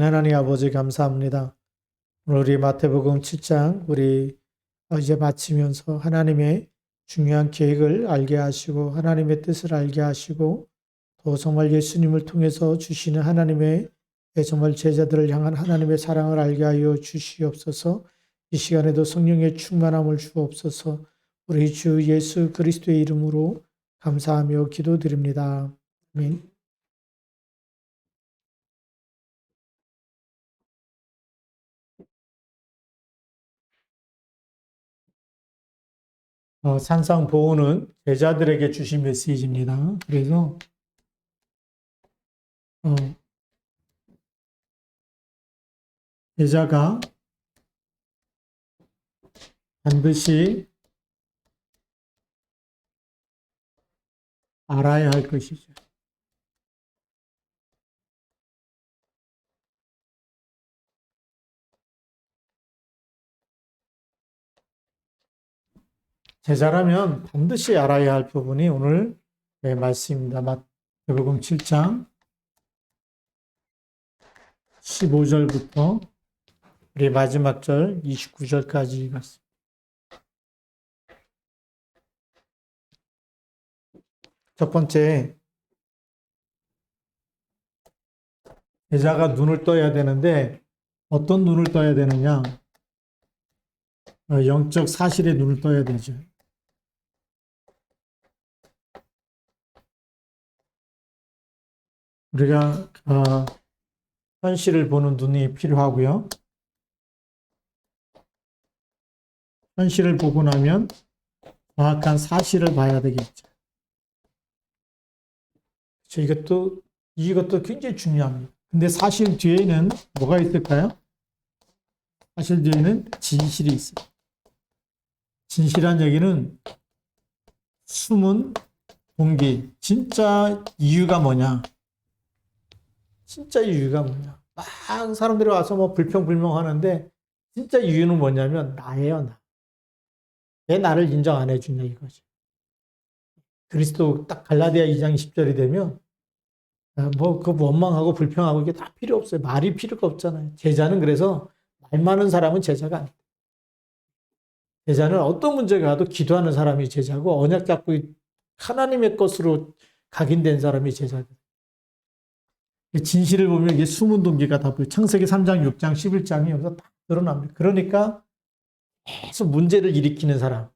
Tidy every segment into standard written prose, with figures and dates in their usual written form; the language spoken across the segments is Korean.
하나님 아버지 감사합니다. 오늘 우리 마태복음 7장 우리 이제 마치면서 하나님의 중요한 계획을 알게 하시고 하나님의 뜻을 알게 하시고 또 정말 예수님을 통해서 주시는 하나님의 정말 제자들을 향한 하나님의 사랑을 알게 하여 주시옵소서. 이 시간에도 성령의 충만함을 주옵소서. 우리 주 예수 그리스도의 이름으로 감사하며 기도드립니다. 아멘. 산상 보호는 제자들에게 주신 메시지입니다. 그래서 어, 제자가 반드시 알아야 할 것이죠. 제자라면 반드시 알아야 할 부분이 오늘 말씀입니다. 마태복음 7장 15절부터 우리 마지막 절 29절까지 읽었습니다. 첫 번째, 제자가 눈을 떠야 되는데 어떤 눈을 떠야 되느냐? 영적 사실의 눈을 떠야 되죠. 우리가 현실을 보는 눈이 필요하고요. 현실을 보고 나면 정확한 사실을 봐야 되겠죠. 이것도 굉장히 중요합니다. 근데 사실 뒤에는 뭐가 있을까요? 사실 뒤에는 진실이 있어요. 진실한 얘기는 숨은 동기, 진짜 이유가 뭐냐? 진짜 이유가 뭐냐? 막 사람들이 와서 뭐 불평불명 하는데 진짜 이유는 뭐냐면 나예요, 나. 왜 나를 인정 안 해주냐 이거지. 그리스도 딱 갈라디아 2장 10절이 되면 그 원망하고 불평하고 이게 다 필요 없어요. 말이 필요가 없잖아요. 제자는 그래서 말 많은 사람은 제자가 아니다. 제자는 어떤 문제가 가도 기도하는 사람이 제자고 언약 잡고 하나님의 것으로 각인된 사람이 제자거든요. 진실을 보면 이게 숨은 동기가 다 보여요. 창세기 3장, 6장, 11장이 여기서 딱 드러납니다. 그러니까 계속 문제를 일으키는 사람.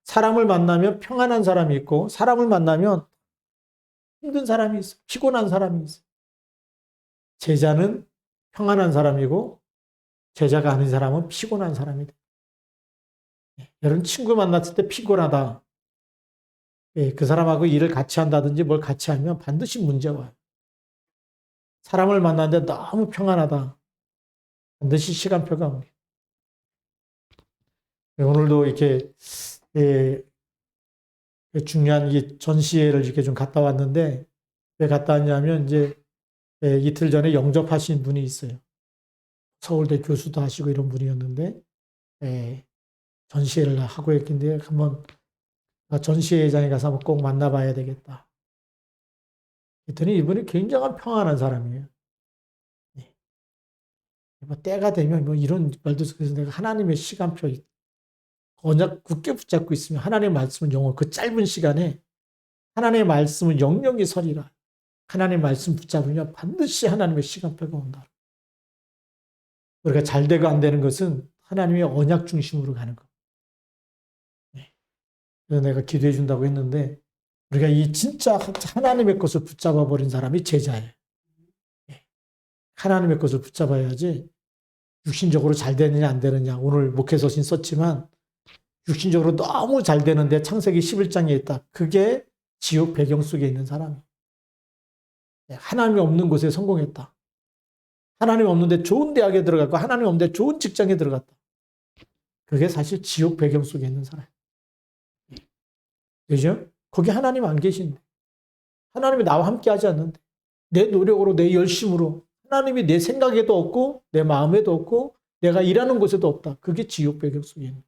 사람을 만나면 평안한 사람이 있고 사람을 만나면 힘든 사람이 있어. 피곤한 사람이 있어. 제자는 평안한 사람이고 제자가 아닌 사람은 피곤한 사람이 돼. 여러분 친구 만났을 때 피곤하다. 그 사람하고 일을 같이 한다든지 뭘 같이 하면 반드시 문제가 와요. 사람을 만났는데 너무 평안하다. 반드시 시간표가 옵니다. 오늘도 이렇게 중요한 전시회를 이렇게 좀 갔다 왔는데 왜 갔다 왔냐면 이제 이틀 전에 영접하신 분이 있어요. 서울대 교수도 하시고 이런 분이었는데 전시회를 하고 있는데 한번 전시회장에 가서 한번 꼭 만나봐야 되겠다. 그랬더니 이분이 굉장한 평안한 사람이에요. 뭐 때가 되면 뭐 이런 말도 그래서 내가 하나님의 시간표 언약 굳게 붙잡고 있으면 하나님의 말씀은 영원 그 짧은 시간에 하나님의 말씀은 영영이 서리라. 하나님의 말씀 붙잡으면 반드시 하나님의 시간표가 온다. 우리가 잘 되고 안 되는 것은 하나님의 언약 중심으로 가는 거. 그래서 내가 기도해 준다고 했는데 우리가 이 진짜 하나님의 것을 붙잡아 버린 사람이 제자예요. 하나님의 것을 붙잡아야지 육신적으로 잘 되느냐 안 되느냐 오늘 목회서신 썼지만 육신적으로 너무 잘 되는데 창세기 11장에 있다. 그게 지옥 배경 속에 있는 사람이에요. 하나님이 없는 곳에 성공했다. 하나님 없는데 좋은 대학에 들어갔고 하나님 없는데 좋은 직장에 들어갔다. 그게 사실 지옥 배경 속에 있는 사람이에요. 그죠? 거기 하나님 안 계신데 하나님이 나와 함께 하지 않는데 내 노력으로 내 열심으로 하나님이 내 생각에도 없고 내 마음에도 없고 내가 일하는 곳에도 없다. 그게 지옥 배경 속에 있는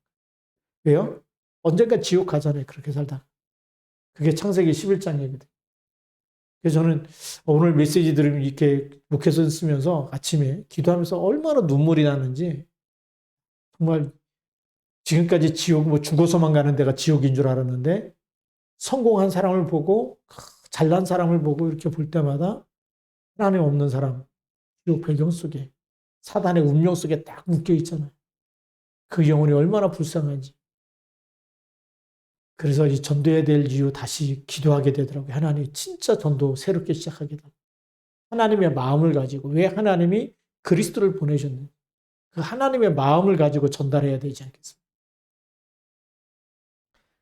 거예요. 왜요? 언젠가 지옥 가잖아요. 그렇게 살다가. 그게 창세기 11장 얘기거든요. 그래서 저는 오늘 메시지 들으면 이렇게 목회서 쓰면서 아침에 기도하면서 얼마나 눈물이 나는지 정말 지금까지 지옥, 뭐 죽어서만 가는 데가 지옥인 줄 알았는데 성공한 사람을 보고 잘난 사람을 보고 이렇게 볼 때마다 하나님 없는 사람, 지옥 배경 속에 사단의 운명 속에 딱 묶여 있잖아요. 그 영혼이 얼마나 불쌍한지. 그래서 이 전도해야 될 이유 다시 기도하게 되더라고요. 하나님 진짜 전도 새롭게 시작하게 되고 하나님의 마음을 가지고 왜 하나님이 그리스도를 보내셨는지 그 하나님의 마음을 가지고 전달해야 되지 않겠습니까?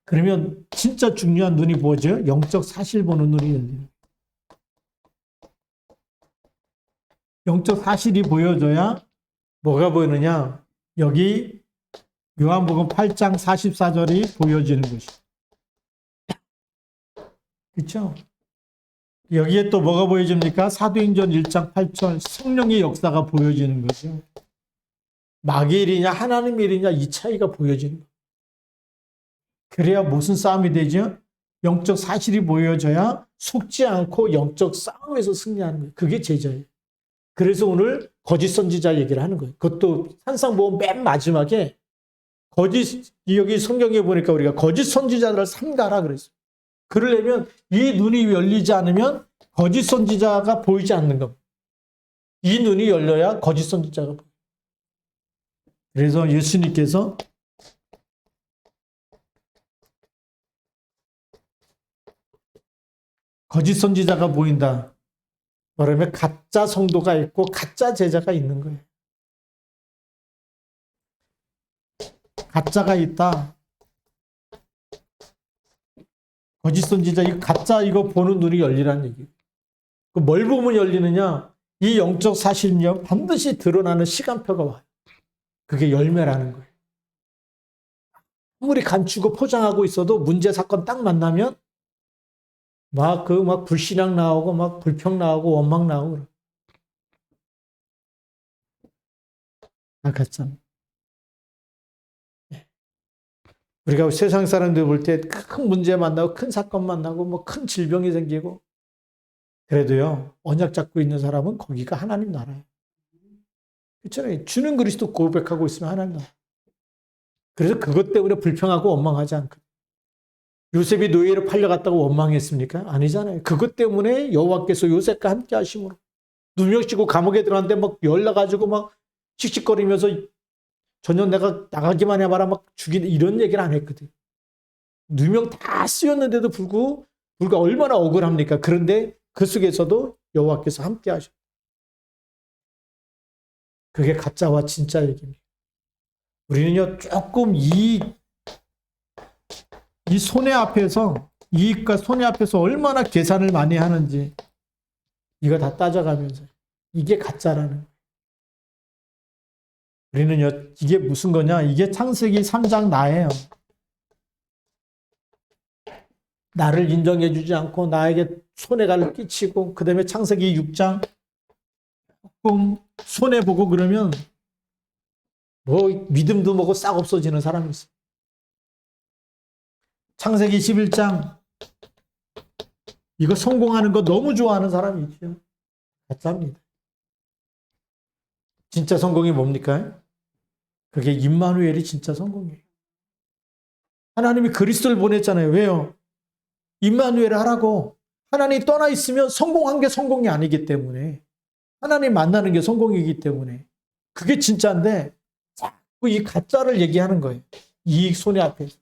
그러면 진짜 중요한 눈이 뭐죠? 영적 사실 보는 눈이 열려요. 영적 사실이 보여줘야 뭐가 보이느냐? 여기 요한복음 8장 44절이 보여지는 것이죠. 그렇죠? 여기에 또 뭐가 보여집니까? 사도행전 1장 8절 성령의 역사가 보여지는 거죠. 마귀 일이냐 하나님 일이냐 이 차이가 보여지는 거예요. 그래야 무슨 싸움이 되죠? 영적 사실이 보여져야 속지 않고 영적 싸움에서 승리하는 거예요. 그게 제자예요. 그래서 오늘 거짓 선지자 얘기를 하는 거예요. 그것도 산상보험 맨 마지막에 여기 성경에 보니까 우리가 거짓 선지자들을 삼가라 그랬어요. 그러려면 이 눈이 열리지 않으면 거짓 선지자가 보이지 않는 겁니다. 이 눈이 열려야 거짓 선지자가 보여요. 그래서 예수님께서 거짓 선지자가 보인다. 그러면 가짜 성도가 있고 가짜 제자가 있는 거예요. 가짜가 있다. 거짓 선지자, 이 가짜 이거 보는 눈이 열리라는 얘기예요. 뭘 보면 열리느냐? 이 영적 사실은요, 반드시 드러나는 시간표가 와요. 그게 열매라는 거예요. 아무리 감추고 포장하고 있어도 문제 사건 딱 만나면 막 불신앙 나오고 막 불평 나오고 원망 나오고 다 가짜. 우리가 세상 사람들 볼 때 큰 문제 만나고 큰 사건 만나고 뭐 큰 질병이 생기고 그래도요 언약 잡고 있는 사람은 거기가 하나님 나라예요. 그렇잖아요. 주는 그리스도 고백하고 있으면 하나님 나라. 그래서 그것 때문에 불평하고 원망하지 않거든요. 요셉이 노예로 팔려갔다고 원망했습니까? 아니잖아요. 그것 때문에 여호와께서 요셉과 함께 하심으로 누명쓰고 감옥에 들어갔는데 막 열나가지고 막 씩씩거리면서 전혀 내가 나가기만 해봐라 막 죽이는 이런 얘기를 안 했거든. 누명 다 쓰였는데도 불구 얼마나 억울합니까? 그런데 그 속에서도 여호와께서 함께 하셔. 그게 가짜와 진짜 얘기입니다. 우리는요 조금 이 손해 앞에서 이익과 손해 앞에서 얼마나 계산을 많이 하는지 이거 다 따져가면서 이게 가짜라는 거예요. 우리는요 이게 무슨 거냐? 이게 창세기 3장 나예요. 나를 인정해주지 않고 나에게 손해가 끼치고 그 다음에 창세기 6장 조금 손해보고 그러면 뭐 믿음도 뭐고 싹 없어지는 사람이 있어요. 창세기 11장 이거 성공하는 거 너무 좋아하는 사람이 있죠. 가짜입니다. 진짜 성공이 뭡니까? 그게 임마누엘이 진짜 성공이에요. 하나님이 그리스도를 보냈잖아요. 왜요? 임마누엘을 하라고. 하나님이 떠나 있으면 성공한 게 성공이 아니기 때문에 하나님 만나는 게 성공이기 때문에 그게 진짜인데 자꾸 이 가짜를 얘기하는 거예요. 이익 손해 앞에서.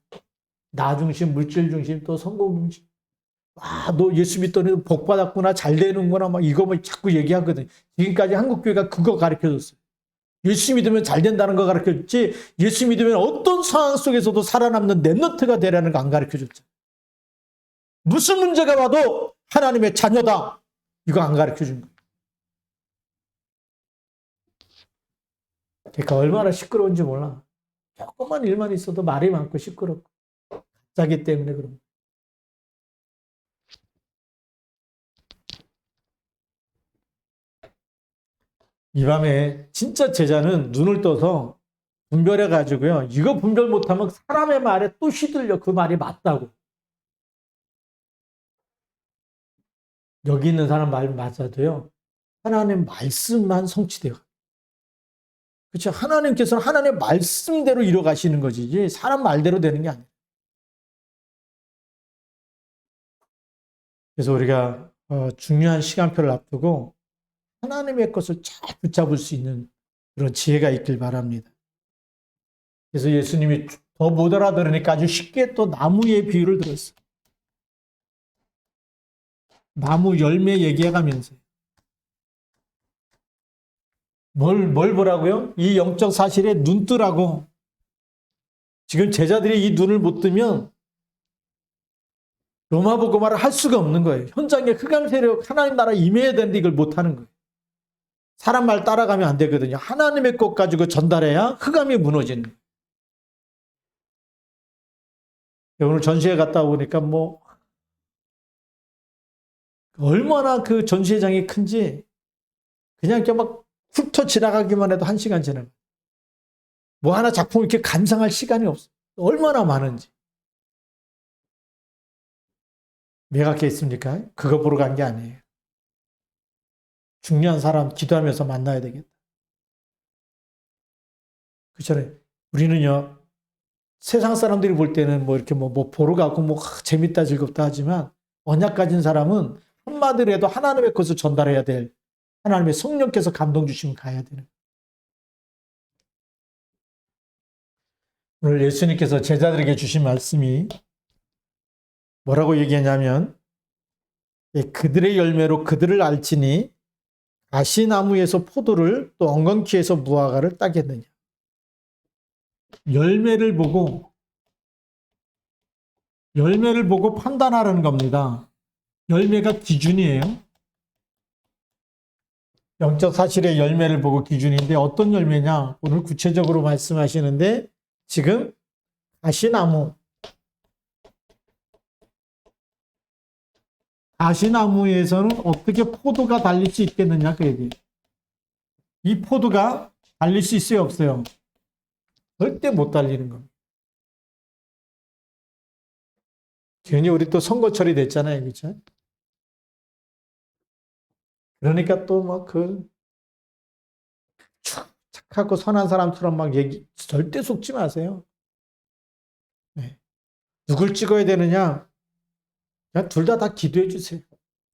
나 중심, 물질 중심, 또 성공 중심. 너 예수 믿더니 복 받았구나, 잘 되는구나, 막 이거 뭐 자꾸 얘기하거든. 지금까지 한국교회가 그거 가르쳐 줬어요. 예수 믿으면 잘 된다는 거 가르쳐 줬지, 예수 믿으면 어떤 상황 속에서도 살아남는 랩넌트가 되라는 거 안 가르쳐 줬죠. 무슨 문제가 와도 하나님의 자녀다. 이거 안 가르쳐 준 거예요. 그러니까 얼마나 시끄러운지 몰라. 조금만 일만 있어도 말이 많고 시끄럽고. 가짜기 때문에 그런 거예요. 이 밤에 진짜 제자는 눈을 떠서 분별해 가지고요. 이거 분별 못하면 사람의 말에 또 휘둘려. 그 말이 맞다고. 여기 있는 사람 말 맞아도요. 하나님 말씀만 성취돼요. 그렇죠? 하나님께서는 하나님의 말씀대로 이뤄가시는 거지 사람 말대로 되는 게 아니에요. 그래서 우리가 중요한 시간표를 앞두고 하나님의 것을 잘 붙잡을 수 있는 그런 지혜가 있길 바랍니다. 그래서 예수님이 더 못 알아들으니까 아주 쉽게 또 나무의 비유를 들었어요. 나무 열매 얘기해가면서 뭘 보라고요? 이 영적 사실에 눈 뜨라고. 지금 제자들이 이 눈을 못 뜨면 로마 복음화를 할 수가 없는 거예요. 현장에 흑암 세력 하나님 나라 임해야 되는데 이걸 못 하는 거예요. 사람 말 따라가면 안 되거든요. 하나님의 것 가지고 전달해야 흑암이 무너지는 거예요. 오늘 전시회 갔다 오니까 뭐 얼마나 그 전시회장이 큰지 그냥 이렇게 막 훑어 지나가기만 해도 1시간 지나요. 뭐 하나 작품을 이렇게 감상할 시간이 없어. 얼마나 많은지. 매각했습니까? 그거 보러 간 게 아니에요. 중요한 사람 기도하면서 만나야 되겠다. 그렇잖아요. 우리는요, 세상 사람들이 볼 때는 뭐 이렇게 뭐 보러 가고 뭐 재밌다 즐겁다 하지만 언약 가진 사람은 한마디로 해도 하나님의 것을 전달해야 될 하나님의 성령께서 감동 주시면 가야 되는. 오늘 예수님께서 제자들에게 주신 말씀이 뭐라고 얘기하냐면 그들의 열매로 그들을 알지니 가시나무에서 포도를 또 엉겅퀴에서 무화과를 따겠느냐. 열매를 보고 판단하라는 겁니다. 열매가 기준이에요. 영적 사실의 열매를 보고 기준인데 어떤 열매냐? 오늘 구체적으로 말씀하시는데 지금 가시나무에서는 어떻게 포도가 달릴 수 있겠느냐 그 얘기예요. 이 포도가 달릴 수 있어요 없어요? 절대 못 달리는 겁니다. 괜히 우리 또 선거철이 됐잖아요. 그렇죠? 그러니까 또 막 착하고 선한 사람처럼 막 절대 속지 마세요. 네. 누굴 찍어야 되느냐? 그냥 둘 다 기도해 주세요.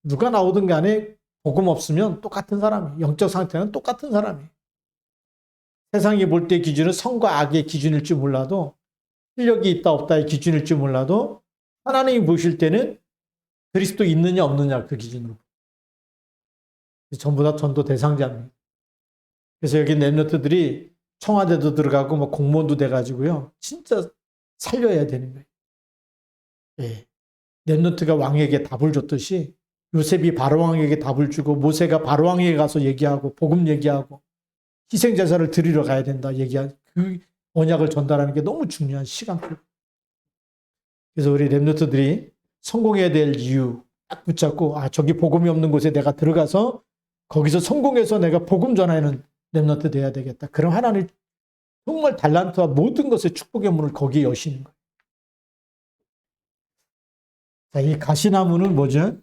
누가 나오든 간에 복음 없으면 똑같은 사람이에요. 영적 상태는 똑같은 사람이에요. 세상이 볼 때 기준은 선과 악의 기준일 줄 몰라도 실력이 있다 없다의 기준일 줄 몰라도 하나님이 보실 때는 그리스도 있느냐 없느냐 그 기준으로. 전부 다 전도 대상자입니다. 그래서 여기 랩런트들이 청와대도 들어가고 뭐 공무원도 돼가지고요. 진짜 살려야 되는 거예요. 예. 랩런트가 왕에게 답을 줬듯이 요셉이 바로왕에게 답을 주고 모세가 바로왕에게 가서 얘기하고 복음 얘기하고 희생제사를 드리러 가야 된다 얘기한 그 언약을 전달하는 게 너무 중요한 시간표. 그래서 우리 랩런트들이 성공해야 될 이유 딱 붙잡고 저기 복음이 없는 곳에 내가 들어가서 거기서 성공해서 내가 복음 전하는 랩런트 돼야 되겠다. 그럼 하나님 정말 달란트와 모든 것의 축복의 문을 거기에 여시는 거예요. 자, 이 가시나무는 뭐죠?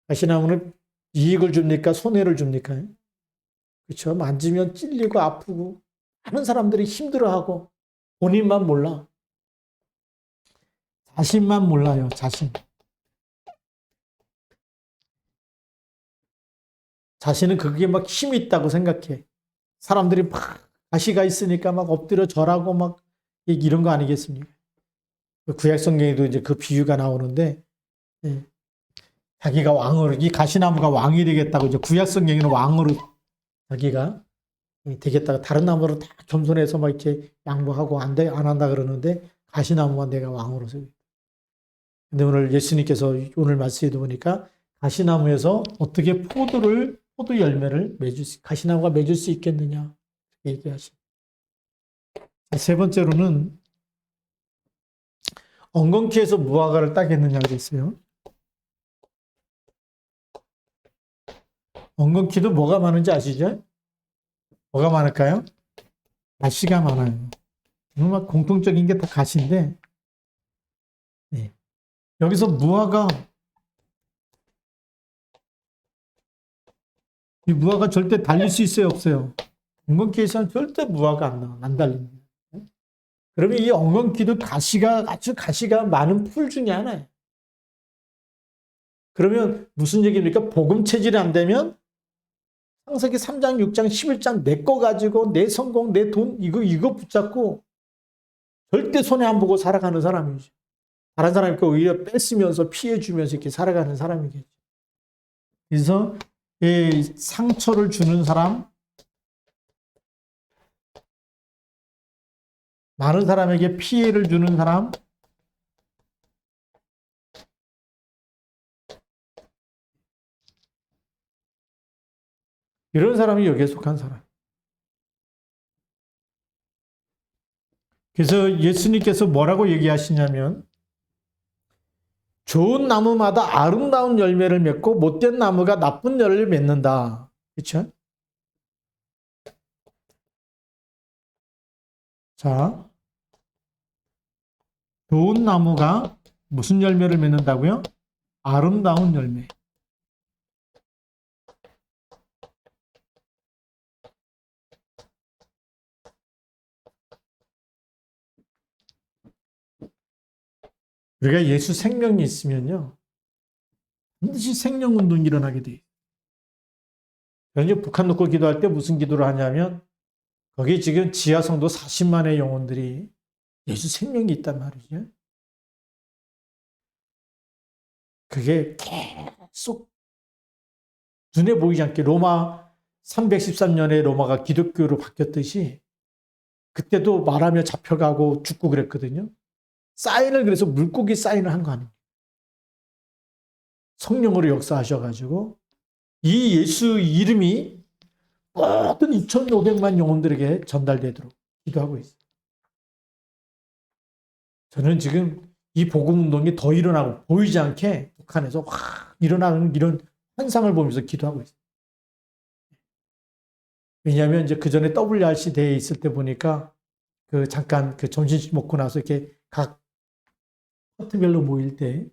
가시나무는 이익을 줍니까? 손해를 줍니까? 그렇죠? 만지면 찔리고 아프고 많은 사람들이 힘들어하고 본인만 몰라. 자신만 몰라요. 자신은 그게 막 힘이 있다고 생각해. 사람들이 막 가시가 있으니까 막 엎드려 절하고 막 이런 거 아니겠습니까? 구약 성경에도 이제 그 비유가 나오는데 자기가 왕으로 이 가시나무가 왕이 되겠다고 이제 구약 성경에는 왕으로 자기가 되겠다고 다른 나무로 다 겸손해서 막 이렇게 양보하고 안 한다 그러는데 가시나무만 내가 왕으로 서. 근데 오늘 예수님께서 오늘 말씀에도 보니까 가시나무에서 어떻게 포도 열매를 가시나무가 맺을 수 있겠느냐 얘기하시죠. 세 번째로는 엉겅퀴에서 무화과를 따겠느냐 그랬어요. 엉겅퀴도 뭐가 많은지 아시죠? 뭐가 많을까요? 가시가 많아요. 정말 공통적인 게 다 가시인데 여기서 무화과 이 무화과 절대 달릴 수 있어요, 없어요? 엉겅퀴에서는 절대 무화과 안 달립니다. 그러면 이 엉겅퀴도 아주 가시가 많은 풀 중에 하나예요. 그러면 무슨 얘기입니까? 복음 체질이 안 되면 창세기 3장, 6장, 11장 내 거 가지고 내 성공, 내 돈 이거 붙잡고 절대 손해 안 보고 살아가는 사람이죠. 다른 사람이 오히려 뺏으면서 피해주면서 이렇게 살아가는 사람이겠죠. 그래서 이 상처를 주는 사람, 많은 사람에게 피해를 주는 사람, 이런 사람이 여기에 속한 사람. 그래서 예수님께서 뭐라고 얘기하시냐면 좋은 나무마다 아름다운 열매를 맺고 못된 나무가 나쁜 열매를 맺는다. 그렇죠? 자, 좋은 나무가 무슨 열매를 맺는다고요? 아름다운 열매. 우리가 예수 생명이 있으면요. 반드시 생명운동이 일어나게 돼요. 그래서 북한 놓고 기도할 때 무슨 기도를 하냐면 거기 지금 지하성도 40만의 영혼들이 예수 생명이 있단 말이죠. 그게 계속 눈에 보이지 않게 로마 313년에 로마가 기독교로 바뀌었듯이 그때도 말하며 잡혀가고 죽고 그랬거든요. 사인을 그래서 물고기 사인을 한 거 아닙니까? 성령으로 역사하셔가지고 이 예수 이름이 모든 2,500만 영혼들에게 전달되도록 기도하고 있어요. 저는 지금 이 복음 운동이 더 일어나고 보이지 않게 북한에서 확 일어나는 이런 환상을 보면서 기도하고 있어요. 왜냐하면 이제 그 전에 WRC 대회에 있을 때 보니까 그 잠깐 그 점심 먹고 나서 이렇게 각 파트별로 모일 때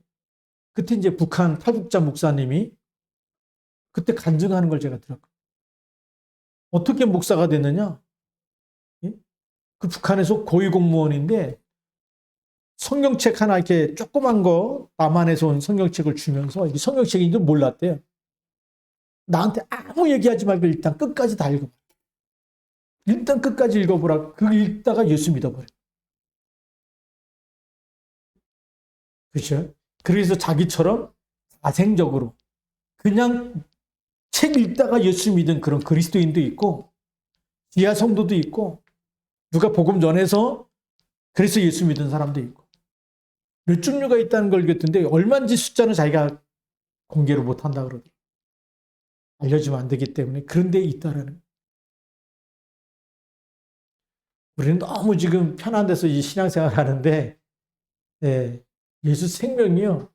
그때 이제 북한 탈북자 목사님이 그때 간증하는 걸 제가 들었거든요. 어떻게 목사가 됐느냐? 예? 그 북한에서 고위공무원인데 성경책 하나 이렇게 조그만 거 남한에서 온 성경책을 주면서 이게 성경책인 줄 몰랐대요. 나한테 아무 얘기하지 말고 일단 끝까지 다 읽어봐. 일단 끝까지 읽어보라. 그 읽다가 예수 믿어버려. 그렇죠? 그래서 자기처럼 자생적으로 그냥 책 읽다가 예수 믿은 그런 그리스도인도 있고 지하 성도도 있고 누가 복음 전해서 그래서 예수 믿은 사람도 있고 몇 종류가 있다는 걸 알겠던데 얼마인지 숫자는 자기가 공개를 못한다 그러더라고요. 알려주면 안 되기 때문에 그런 데 있다라는. 우리는 너무 지금 편한 데서 이 신앙생활 하는데 예수 생명이요.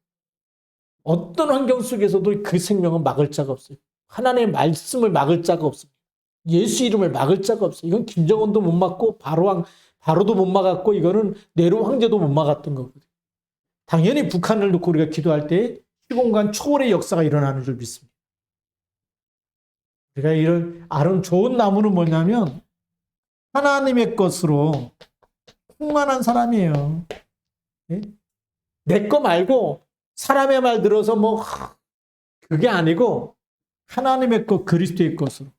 어떤 환경 속에서도 그 생명은 막을 자가 없어요. 하나님의 말씀을 막을 자가 없습니다. 예수 이름을 막을 자가 없어요. 이건 김정은도 못 막고 바로도 못 막았고 이거는 네로 황제도 못 막았던 거거든요. 당연히 북한을 놓고 우리가 기도할 때 시공간 초월의 역사가 일어나는 줄 믿습니다. 우리가 이런 좋은 나무는 뭐냐면 하나님의 것으로 충만한 사람이에요. 내 거 말고 사람의 말 들어서 뭐 그게 아니고 하나님의 것 그리스도의 것으로.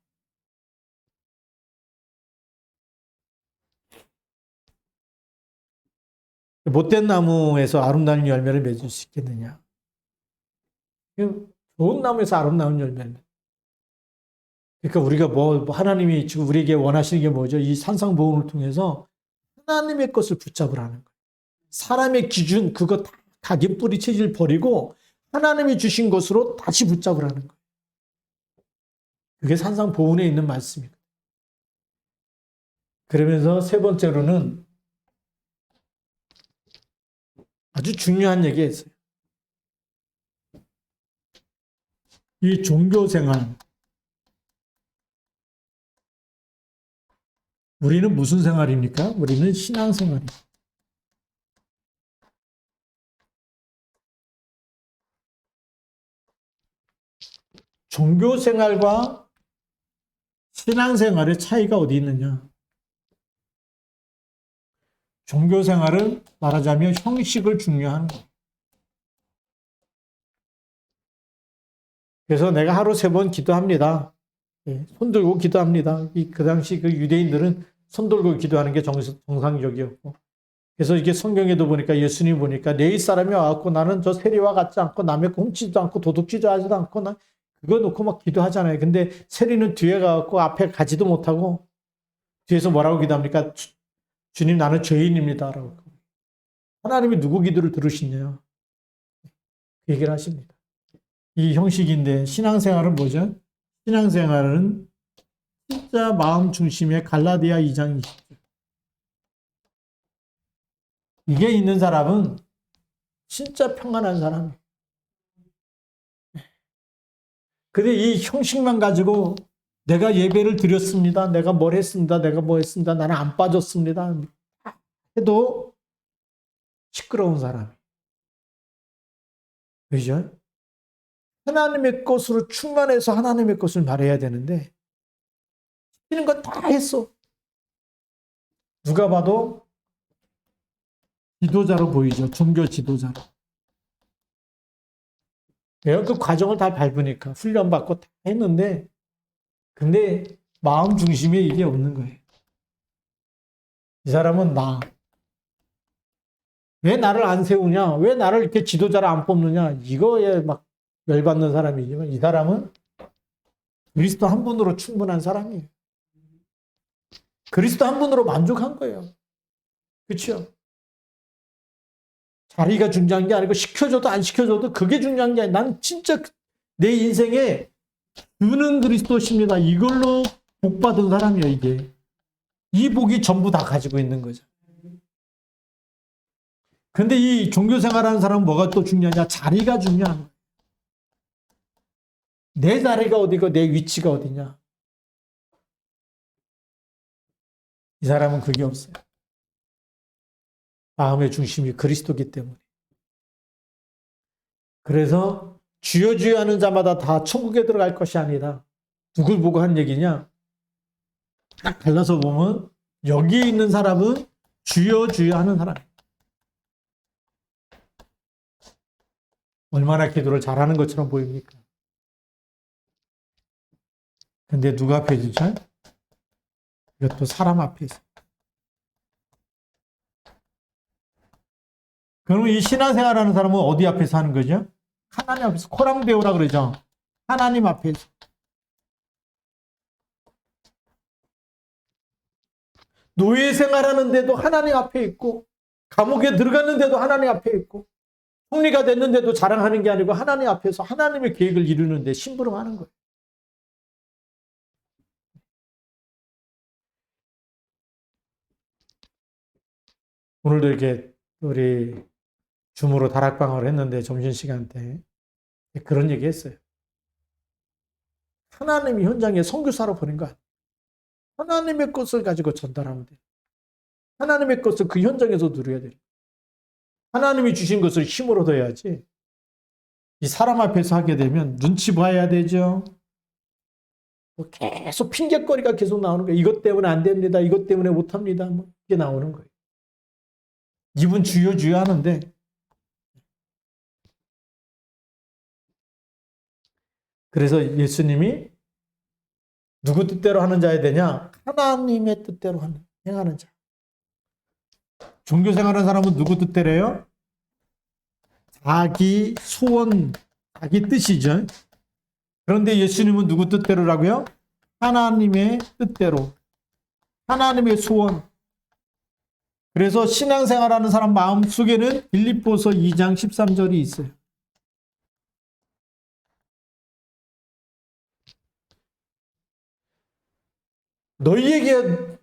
못된 나무에서 아름다운 열매를 맺을 수 있겠느냐? 좋은 나무에서 아름다운 열매를. 그러니까 우리가 뭐 하나님이 지금 우리에게 원하시는 게 뭐죠? 이 산상보훈을 통해서 하나님의 것을 붙잡으라는 거예요. 사람의 기준 그거 다 각인뿌리 체질 버리고 하나님이 주신 것으로 다시 붙잡으라는 거예요. 그게 산상보훈에 있는 말씀입니다. 그러면서 세 번째로는 아주 중요한 얘기가 있어요. 이 종교생활. 우리는 무슨 생활입니까? 우리는 신앙생활입니다. 종교생활과 신앙생활의 차이가 어디 있느냐? 종교생활은 말하자면 형식을 중요한 거예요. 그래서 내가 하루 3번 기도합니다. 예, 손 들고 기도합니다. 그 당시 그 유대인들은 손 들고 기도하는 게 정상적이었고. 그래서 이게 성경에도 보니까 예수님 보니까 내 윗사람이 와갖고 나는 저 세리와 같지 않고 남의 거 훔치지도 않고 도둑질도 하지도 않고 나 그거 놓고 막 기도하잖아요. 근데 세리는 뒤에 가갖고 앞에 가지도 못하고 뒤에서 뭐라고 기도합니까? 주님 나는 죄인입니다. 라고. 하나님이 누구 기도를 들으시냐? 그 얘기를 하십니다. 이 형식인데 신앙생활은 뭐죠? 신앙생활은 진짜 마음 중심의 갈라디아 2장 20절. 이게 있는 사람은 진짜 평안한 사람이에요. 근데 이 형식만 가지고 내가 예배를 드렸습니다. 내가 뭘 했습니다. 내가 뭐 했습니다. 나는 안 빠졌습니다. 해도 시끄러운 사람. 그죠? 하나님의 것으로 충만해서 하나님의 것을 말해야 되는데 시키는 건 다 했어. 누가 봐도 지도자로 보이죠. 종교 지도자로. 내가 그 과정을 다 밟으니까 훈련받고 다 했는데 근데 마음 중심에 이게 없는 거예요. 이 사람은 왜 나를 안 세우냐? 왜 나를 이렇게 지도자로 안 뽑느냐? 이거에 막 열받는 사람이지만 이 사람은 그리스도 한 분으로 충분한 사람이에요. 그리스도 한 분으로 만족한 거예요. 그렇죠? 자리가 중요한 게 아니고 시켜줘도 안 시켜줘도 그게 중요한 게 아니라 난 진짜 내 인생에 주는 그리스도십니다. 이걸로 복 받은 사람이에요, 이게. 이 복이 전부 다 가지고 있는 거죠. 근데 이 종교 생활하는 사람은 뭐가 또 중요하냐? 자리가 중요한 거예요. 내 자리가 어디고 내 위치가 어디냐? 이 사람은 그게 없어요. 마음의 중심이 그리스도기 때문에. 그래서 주여 주여 하는 자마다 다 천국에 들어갈 것이 아니라 누굴 보고 한 얘기냐? 딱 갈라서 보면 여기에 있는 사람은 주여 주여 하는 사람. 얼마나 기도를 잘하는 것처럼 보입니까? 근데 누가 앞에 죠? 이것도 사람 앞에서. 그러면 이 신앙생활하는 사람은 어디 앞에서 하는 거죠? 하나님 앞에서. 코랑배우라 그러죠. 하나님 앞에서. 노예 생활하는데도 하나님 앞에 있고 감옥에 들어갔는데도 하나님 앞에 있고 총리가 됐는데도 자랑하는 게 아니고 하나님 앞에서 하나님의 계획을 이루는데 심부름하는 거예요. 오늘도 이렇게 우리 줌으로 다락방을 했는데 점심시간 때 그런 얘기 했어요. 하나님이 현장에 선교사로 보낸 거 아니에요. 하나님의 것을 가지고 전달하면 돼요. 하나님의 것을 그 현장에서 누려야 돼요. 하나님이 주신 것을 힘으로 얻어야지. 이 사람 앞에서 하게 되면 눈치 봐야 되죠. 뭐 계속 핑계거리가 계속 나오는 거예요. 이것 때문에 안 됩니다. 이것 때문에 못합니다. 뭐 이게 나오는 거예요. 입은 주여 주여 하는데 그래서 예수님이 누구 뜻대로 하는 자야 되냐? 하나님의 뜻대로 행하는 자. 종교 생활하는 사람은 누구 뜻대로요? 자기 소원, 자기 뜻이죠. 그런데 예수님은 누구 뜻대로라고요? 하나님의 뜻대로. 하나님의 소원. 그래서 신앙생활하는 사람 마음속에는 빌립보서 2장 13절이 있어요. 너희에게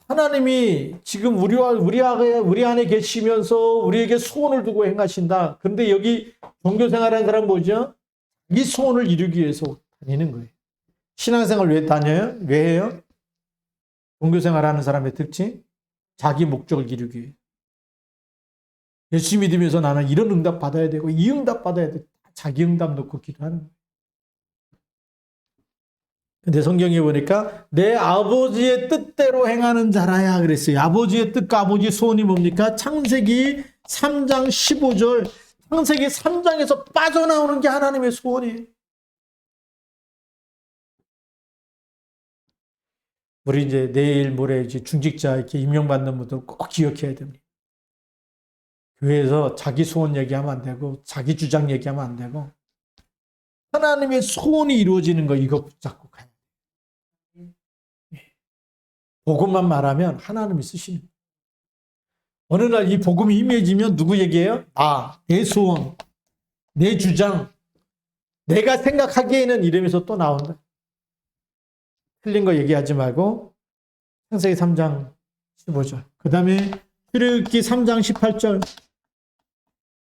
하나님이 지금 우리 안에 계시면서 우리에게 소원을 두고 행하신다. 그런데 여기 종교생활하는 사람 뭐죠? 이 소원을 이루기 위해서 다니는 거예요. 신앙생활 왜 다녀요? 왜 해요? 종교생활하는 사람의 특징? 자기 목적을 이루기 위해. 예수 믿으면서 나는 이런 응답 받아야 되고 이 응답 받아야 돼. 자기 응답 놓고 기도하는 거예요. 근데 성경에 보니까 내 아버지의 뜻대로 행하는 자라야 그랬어요. 아버지의 뜻과 아버지의 소원이 뭡니까? 창세기 3장 15절. 창세기 3장에서 빠져나오는 게 하나님의 소원이에요. 우리 이제 내일 모레 이제 중직자 이렇게 임명받는 분들 꼭 기억해야 됩니다. 교회에서 자기 소원 얘기하면 안 되고 자기 주장 얘기하면 안 되고 하나님의 소원이 이루어지는 거 이거 붙잡고 가요. 복음만 말하면 하나님이 쓰시는 거예요. 어느 날 이 복음이 임해지면 누구 얘기예요? 내 소원, 내 주장, 내가 생각하기에는 이러면서 또 나온다. 틀린 거 얘기하지 말고 창세기 3장 15절. 그 다음에 출애굽기 3장 18절.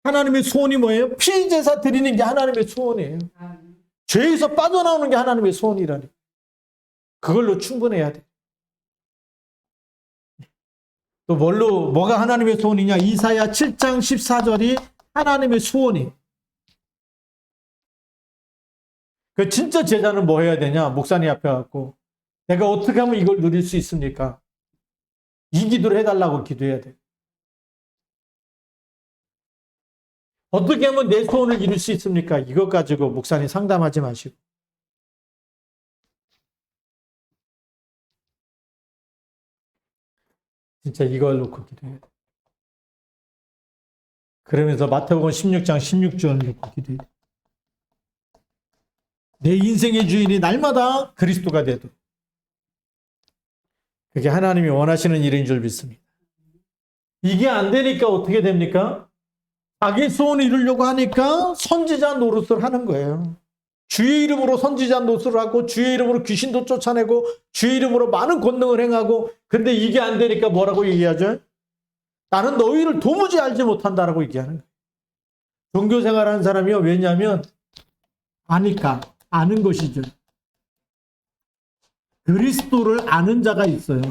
하나님의 소원이 뭐예요? 피제사 드리는 게 하나님의 소원이에요. 죄에서 빠져나오는 게 하나님의 소원이라니. 그걸로 충분해야 돼. 또 뭐가 하나님의 소원이냐? 이사야 7장 14절이 하나님의 소원이. 그 진짜 제자는 뭐 해야 되냐? 목사님 앞에 갖고 내가 어떻게 하면 이걸 누릴 수 있습니까? 이 기도를 해달라고 기도해야 돼. 어떻게 하면 내 소원을 이룰 수 있습니까? 이것 가지고 목사님 상담하지 마시고. 진짜 이걸 놓고 기도해야 돼. 그러면서 마태복음 16장 16절 놓고 기도해야 돼. 내 인생의 주인이 날마다 그리스도가 되도록. 그게 하나님이 원하시는 일인 줄 믿습니다. 이게 안 되니까 어떻게 됩니까? 자기 소원을 이루려고 하니까 선지자 노릇을 하는 거예요. 주의 이름으로 선지자 노릇을 하고 주의 이름으로 귀신도 쫓아내고 주의 이름으로 많은 권능을 행하고 근데 이게 안 되니까 뭐라고 얘기하죠? 나는 너희를 도무지 알지 못한다라고 얘기하는 거예요. 종교생활하는 사람이요. 왜냐하면 아니까 아는 것이죠. 그리스도를 아는 자가 있어요.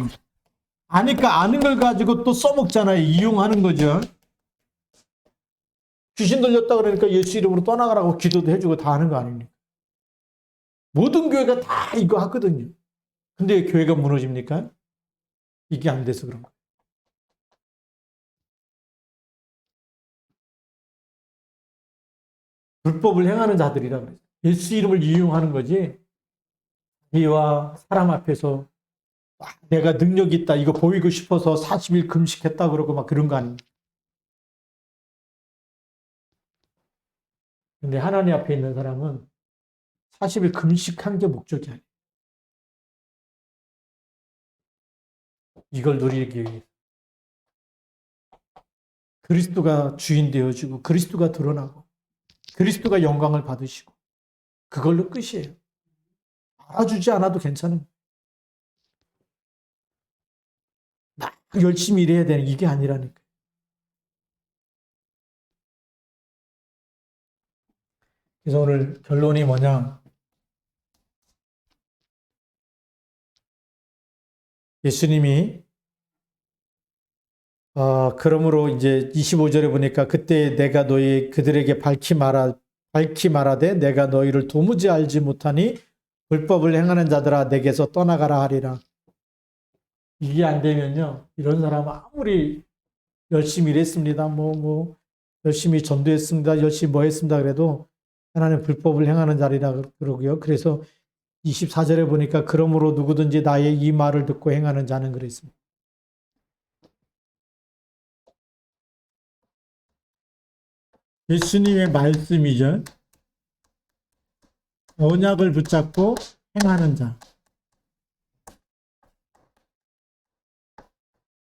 아니까 아는 걸 가지고 또 써먹잖아요. 이용하는 거죠. 귀신 들렸다 그러니까 예수 이름으로 떠나가라고 기도도 해주고 다 하는 거 아닙니까? 모든 교회가 다 이거 하거든요. 근데 교회가 무너집니까? 이게 안 돼서 그런 거예요. 불법을 행하는 자들이라 그래요. 예수 이름을 이용하는 거지. 이와 사람 앞에서 내가 능력이 있다 이거 보이고 싶어서 40일 금식했다 그러고 막 그런 거 아닙니까? 근데 하나님 앞에 있는 사람은 40일 금식한 게 목적이 아니에요. 이걸 누리기 위해 그리스도가 주인 되어지고 그리스도가 드러나고 그리스도가 영광을 받으시고 그걸로 끝이에요. 알아주지 않아도 괜찮은 나 열심히 일해야 되는 이게 아니라니까. 그래서 오늘 결론이 뭐냐? 예수님이 그러므로 이제 25절에 보니까 그때 내가 그들에게 밝히 말하되 내가 너희를 도무지 알지 못하니 불법을 행하는 자들아 내게서 떠나가라 하리라. 이게 안 되면요. 이런 사람은 아무리 열심히 일했습니다. 열심히 전도했습니다. 열심히 뭐 했습니다. 그래도 하나님 불법을 행하는 자리라 그러고요. 그래서 24절에 보니까 그러므로 누구든지 나의 이 말을 듣고 행하는 자는 그랬습니다. 예수님의 말씀이죠. 언약을 붙잡고 행하는 자.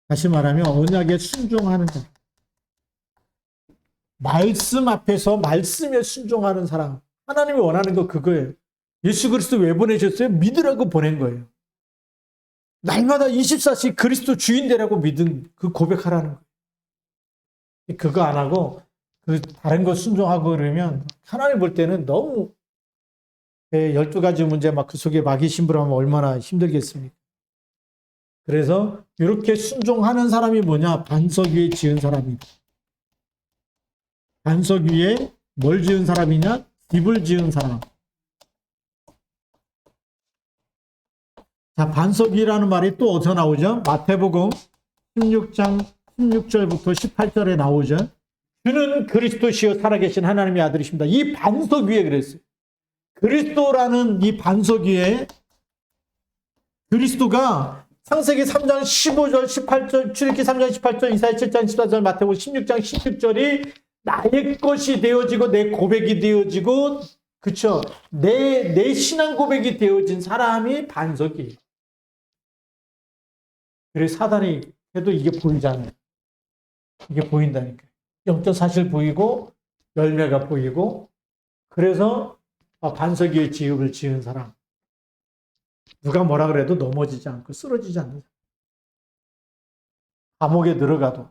다시 말하면 언약에 순종하는 자. 말씀 앞에서 말씀에 순종하는 사람. 하나님이 원하는 거 그거예요. 예수 그리스도 왜 보내셨어요? 믿으라고 보낸 거예요. 날마다 24시 그리스도 주인 되라고 믿은 그 고백하라는 거예요. 그거 안 하고 그 다른 거 순종하고 그러면 하나님 볼 때는 너무 12가지 문제 막 그 속에 마귀 심부름하면 얼마나 힘들겠습니까? 그래서 이렇게 순종하는 사람이 뭐냐? 반석 위에 지은 사람이다. 반석 위에 뭘 지은 사람이냐? 집을 지은 사람. 자, 반석이라는 말이 또 어디서 나오죠? 마태복음 16장 16절부터 18절에 나오죠. 주는 그리스도시요 살아계신 하나님의 아들이십니다. 이 반석 위에 그랬어요. 그리스도라는 이 반석 위에 그리스도가 창세기 3장 15절, 18절, 출애굽기 3장 18절, 이사야 7장 14절, 마태복음 16장 16절이 나의 것이 되어지고 내 고백이 되어지고 그쵸? 내 신앙 고백이 되어진 사람이 반석이에요. 그래서 사단이 해도 이게 보이잖아요. 이게 보인다니까요. 영적 사실 보이고 열매가 보이고 그래서 반석 위에 지읍을 지은 사람 누가 뭐라 그래도 넘어지지 않고 쓰러지지 않는 사람. 감옥에 들어가도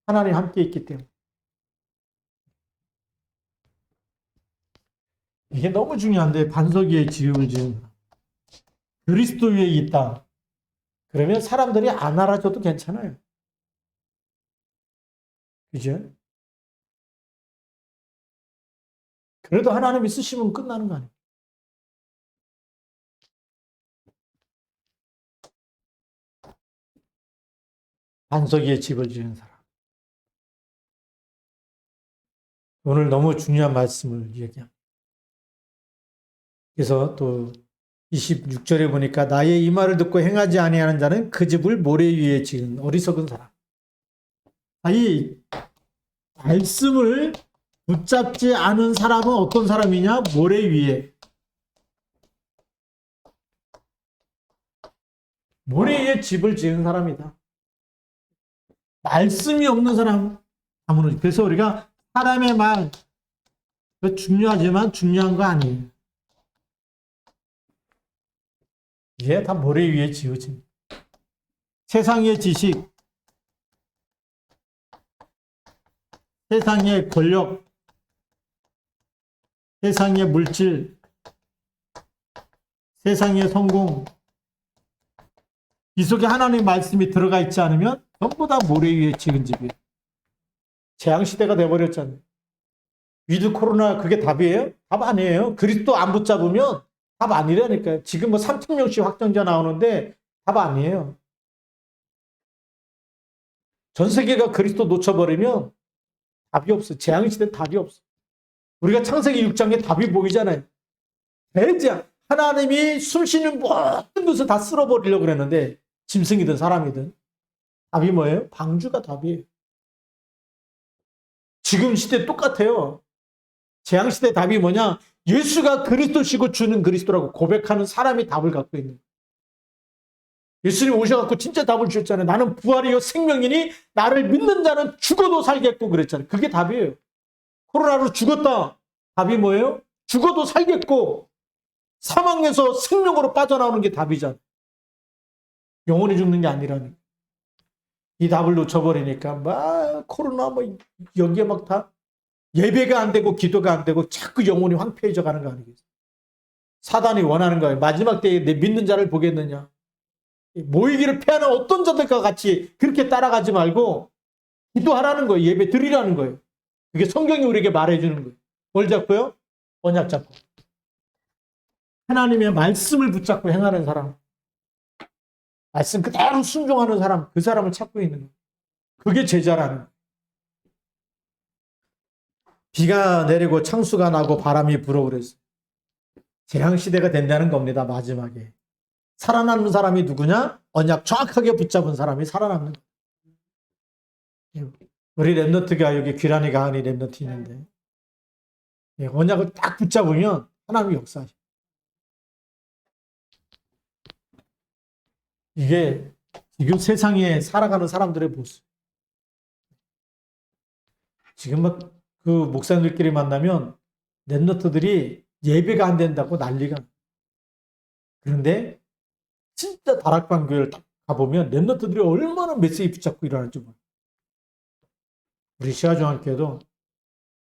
하나님 함께 있기 때문에 이게 너무 중요한데 반석 위에 지읍을 지은 사람 그리스도 위에 있다. 그러면 사람들이 안 알아줘도 괜찮아요. 그죠? 그래도 하나님이 쓰시면 끝나는 거 아니에요. 반석 위에 집을 지은 사람. 오늘 너무 중요한 말씀을 얘기합니다. 그래서 또 26절에 보니까 나의 이 말을 듣고 행하지 아니하는 자는 그 집을 모래 위에 지은 어리석은 사람. 이 말씀을 붙잡지 않은 사람은 어떤 사람이냐? 모래 위에. 모래 위에 집을 지은 사람이다. 말씀이 없는 사람. 그래서 우리가 사람의 말 중요하지만 중요한 거 아니에요. 이게 다 모래 위에 지어진 세상의 지식, 세상의 권력, 세상의 물질, 세상의 성공, 이 속에 하나님의 말씀이 들어가 있지 않으면 전부 다 모래 위에 지은 집이에요. 재앙시대가 돼버렸잖아요. 위드 코로나 그게 답이에요? 답 아니에요. 그리스도 안 붙잡으면 답 아니라니까요. 지금 뭐 3,000명씩 확정자 나오는데 답 아니에요. 전 세계가 그리스도 놓쳐버리면 답이 없어. 재앙시대 답이 없어. 우리가 창세기 6장에 답이 보이잖아요. 대장 하나님이 숨쉬는 모든 것을 다 쓸어버리려고 그랬는데 짐승이든 사람이든 답이 뭐예요? 방주가 답이에요. 지금 시대 똑같아요. 재앙시대 답이 뭐냐? 예수가 그리스도시고 주는 그리스도라고 고백하는 사람이 답을 갖고 있는 거예요. 예수님 오셔갖고 진짜 답을 주셨잖아요. 나는 부활이요 생명이니 나를 믿는 자는 죽어도 살겠고 그랬잖아요. 그게 답이에요. 코로나로 죽었다. 답이 뭐예요? 죽어도 살겠고 사망에서 생명으로 빠져나오는 게 답이잖아요. 영원히 죽는 게 아니라는. 이 답을 놓쳐버리니까 막 코로나 뭐 여기에 막 다 예배가 안 되고 기도가 안 되고 자꾸 영혼이 황폐해져 가는 거 아니겠어요? 사단이 원하는 거예요. 마지막 때에 내 믿는 자를 보겠느냐. 모이기를 패하는 어떤 자들과 같이 그렇게 따라가지 말고 기도하라는 거예요. 예배 드리라는 거예요. 그게 성경이 우리에게 말해주는 거예요. 뭘 잡고요? 언약 잡고. 하나님의 말씀을 붙잡고 행하는 사람. 말씀 그대로 순종하는 사람. 그 사람을 찾고 있는 거예요. 그게 제자라는 거예요. 비가 내리고 창수가 나고 바람이 불어 그랬어요. 재앙시대가 된다는 겁니다. 마지막에. 살아남는 사람이 누구냐? 언약 정확하게 붙잡은 사람이 살아남는 거예요. 우리 랩너트가 여기 귀란이 가은이 랩너트 있는데 언약을 딱 붙잡으면 하나님이 역사하셔. 이게 지금 세상에 살아가는 사람들의 모습. 지금 막 그 목사님들끼리 만나면 랩너트들이 예배가 안 된다고 난리가. 그런데 진짜 다락방 교회를 딱 가보면 랩너트들이 얼마나 메시지 붙잡고 일어나는지 몰라요. 우리 시아중학교도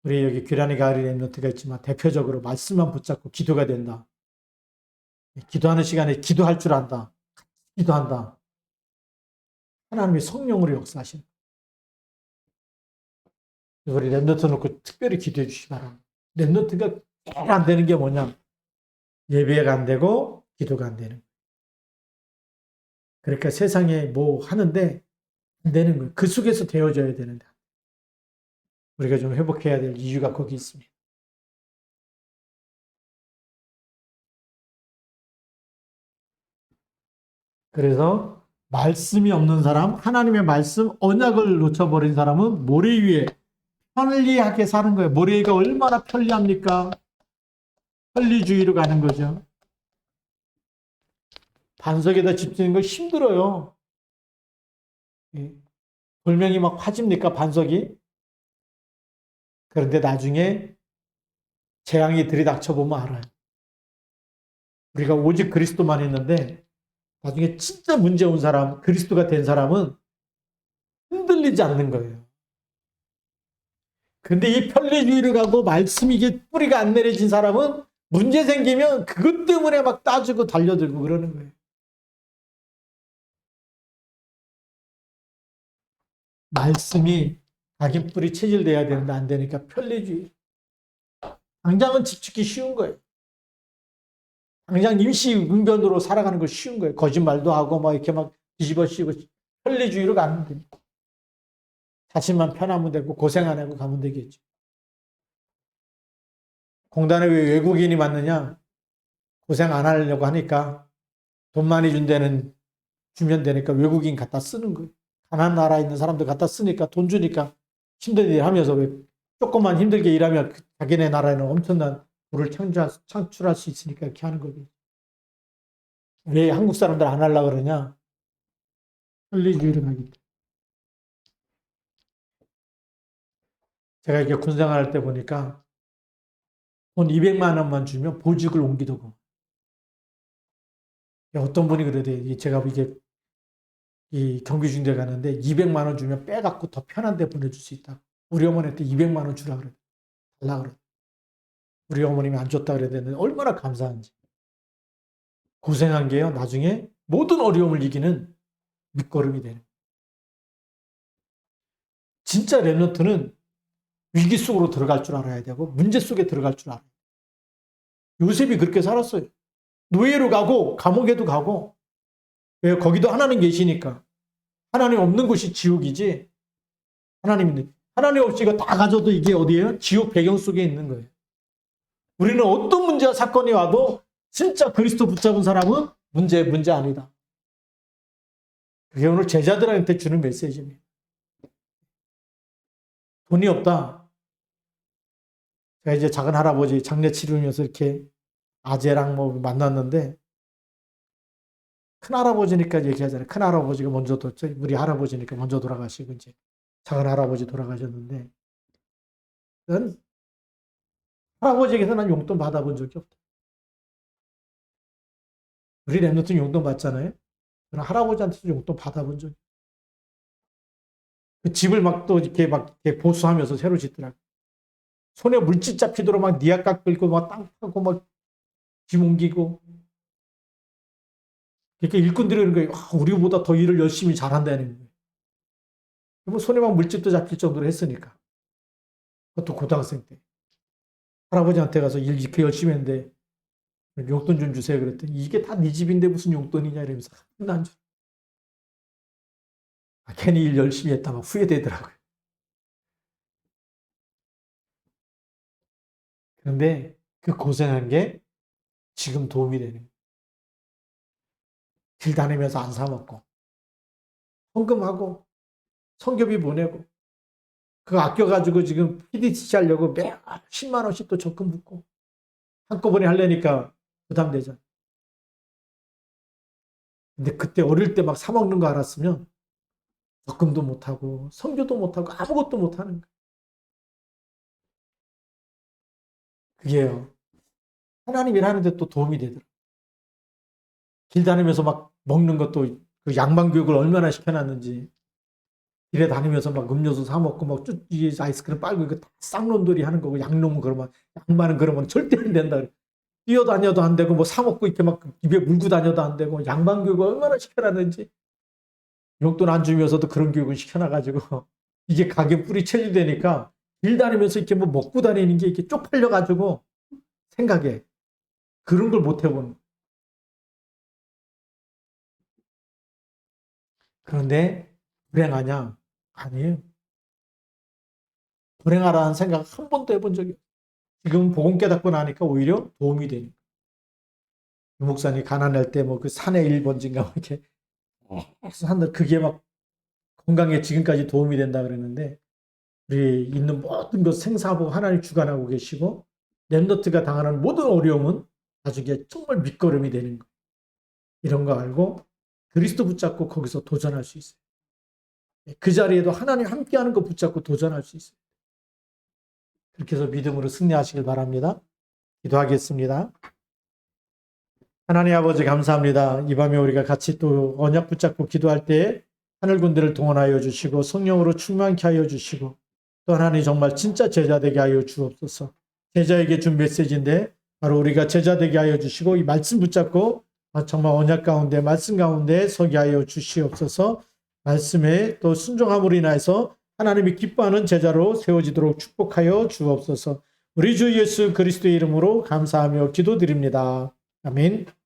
우리 여기 귀란이 가을이 랩너트가 있지만 대표적으로 말씀만 붙잡고 기도가 된다. 기도하는 시간에 기도할 줄 안다. 기도한다. 하나님이 성령으로 역사하신다. 우리 랩너트 놓고 특별히 기도해 주시기 바랍니다. 랩너트가 제일 안 되는 게 뭐냐? 예배가 안 되고 기도가 안 되는. 그러니까 세상에 뭐 하는데 안 되는 거예요. 그 속에서 되어져야 되는데. 우리가 좀 회복해야 될 이유가 거기 있습니다. 그래서 말씀이 없는 사람, 하나님의 말씀, 언약을 놓쳐버린 사람은 모래 위에 편리하게 사는 거예요. 모래가 얼마나 편리합니까? 편리주의로 가는 거죠. 반석에다 집지는 거 힘들어요. 돌멩이 막 파집니까, 반석이? 그런데 나중에 재앙이 들이닥쳐 보면 알아요. 우리가 오직 그리스도만 있는데 나중에 진짜 문제 온 사람, 그리스도가 된 사람은 흔들리지 않는 거예요. 근데 이 편리주의를 가고 말씀이 이게 뿌리가 안 내려진 사람은 문제 생기면 그것 때문에 막 따지고 달려들고 그러는 거예요. 말씀이 각인 뿌리 체질돼야 되는데 안 되니까 편리주의. 당장은 지키기 쉬운 거예요. 당장 임시 응변으로 살아가는 거 쉬운 거예요. 거짓말도 하고 막 이렇게 막 뒤집어 씌우고 편리주의로 가면 됩니다. 자신만 편하면 되고 고생 안 하고 가면 되겠죠. 공단에 왜 외국인이 많느냐? 고생 안 하려고 하니까 돈 많이 주면 되니까 외국인 갖다 쓰는 거예요. 가난한 나라에 있는 사람들 갖다 쓰니까 돈 주니까 힘든 일 하면서 왜 조금만 힘들게 일하면 자기네 나라에는 엄청난 부를 창출할 수 있으니까 이렇게 하는 거죠. 왜 한국 사람들 안 하려고 그러냐? 편리주의를 하기 때문에. 제가 이게 군생활 때 보니까 돈 200만 원만 주면 보직을 옮기더고. 어떤 분이 그러대요. 제가 이게 이 경비중대 가는데 200만 원 주면 빼갖고 더 편한 데 보내줄 수 있다. 우리 어머니한테 200만 원 주라 그래. 달라 그래. 우리 어머님이 안 줬다 그랬는데 얼마나 감사한지. 고생한 게요. 나중에 모든 어려움을 이기는 밑거름이 되는. 진짜 랩런트는 위기 속으로 들어갈 줄 알아야 되고 문제 속에 들어갈 줄 알아요. 요셉이 그렇게 살았어요. 노예로 가고 감옥에도 가고. 왜? 거기도 하나님 계시니까. 하나님 없는 곳이 지옥이지. 하나님 없이 이거 다 가져도 이게 어디예요? 지옥 배경 속에 있는 거예요. 우리는 어떤 문제와 사건이 와도 진짜 그리스도 붙잡은 사람은 문제 아니다. 그게 오늘 제자들한테 주는 메시지입니다. 돈이 없다. 제가 이제 작은 할아버지 장례 치르면서 이렇게 아재랑 뭐 만났는데 큰 할아버지니까 얘기하잖아요. 큰 할아버지가 먼저 우리 할아버지니까 먼저 돌아가시고 이제 작은 할아버지 돌아가셨는데 난 할아버지에게서 난 용돈 받아본 적이 없다. 우리 랩노트는 용돈 받잖아요. 저는 할아버지한테서 용돈 받아본 적이 없다. 그 집을 막 또 이렇게 보수하면서 새로 짓더라고. 손에 물집 잡히도록 막 니아까 끌고 막 땅 파고 막 짐 옮기고. 그러니까 일꾼들이 그런 거예요. 우리보다 더 일을 열심히 잘한다는 거예요. 뭐 손에 막 물집도 잡힐 정도로 했으니까. 그것도 고등학생 때. 할아버지한테 가서 일 이렇게 열심히 했는데 용돈 좀 주세요 그랬더니 이게 다 네 집인데 무슨 용돈이냐 이러면서 난 괜히 일 열심히 했다 막 후회되더라고요. 그런데 그 고생한 게 지금 도움이 되는 거예요. 길 다니면서 안 사먹고 헌금하고 성교비 보내고 그거 아껴가지고 지금 PDCC 하려고 매달 10만 원씩 또 적금 붓고 한꺼번에 하려니까 부담되잖아. 근데 그때 어릴 때 막 사먹는 거 알았으면 적금도 못하고 성교도 못하고 아무것도 못하는 거예요. 그게요. 하나님 일하는데 또 도움이 되더라고요. 길 다니면서 막 먹는 것도 그 양반 교육을 얼마나 시켜놨는지 길에 다니면서 막 음료수 사 먹고 막 쭈쭈 아이스크림 빨고 이거 다 쌍놈들이 하는 거고 양놈은 그러면 양반은 그러면 절대 안 된다. 뛰어다녀도 안 되고 뭐 사 먹고 이렇게 막 입에 물고 다녀도 안 되고 양반 교육을 얼마나 시켜놨는지 용돈 안 주면서도 그런 교육을 시켜놔가지고 이게 가게 뿌리 체질되니까 길 다니면서 이렇게 뭐 먹고 다니는 게 이렇게 쪽팔려가지고 생각해 그런 걸 못 해본 그런데 불행하냐? 아니에요. 불행하라는 생각 한 번도 해본 적이 없어요. 지금 복음 깨닫고 나니까 오히려 도움이 되는 거예요. 유 목사님 가난할 때 뭐 그 산의 1번지인가 이렇게 산들 그게 막 건강에 지금까지 도움이 된다 그랬는데 우리 있는 모든 것 생사하고 하나님 주관하고 계시고 렘너트가 당하는 모든 어려움은 나중에 정말 밑거름이 되는 거예요. 이런 거 알고 그리스도 붙잡고 거기서 도전할 수 있어요. 그 자리에도 하나님 함께하는 거 붙잡고 도전할 수 있어요. 그렇게 해서 믿음으로 승리하시길 바랍니다. 기도하겠습니다. 하나님 아버지 감사합니다. 이 밤에 우리가 같이 또 언약 붙잡고 기도할 때 하늘 군대를 동원하여 주시고 성령으로 충만케 하여 주시고 또 하나님 정말 진짜 제자 되게 하여 주옵소서. 제자에게 준 메시지인데 바로 우리가 제자 되게 하여 주시고 이 말씀 붙잡고 정말 언약 가운데 말씀 가운데 서게 하여 주시옵소서. 말씀에 또 순종함으로 인하여서 하나님이 기뻐하는 제자로 세워지도록 축복하여 주옵소서. 우리 주 예수 그리스도의 이름으로 감사하며 기도드립니다. 아멘.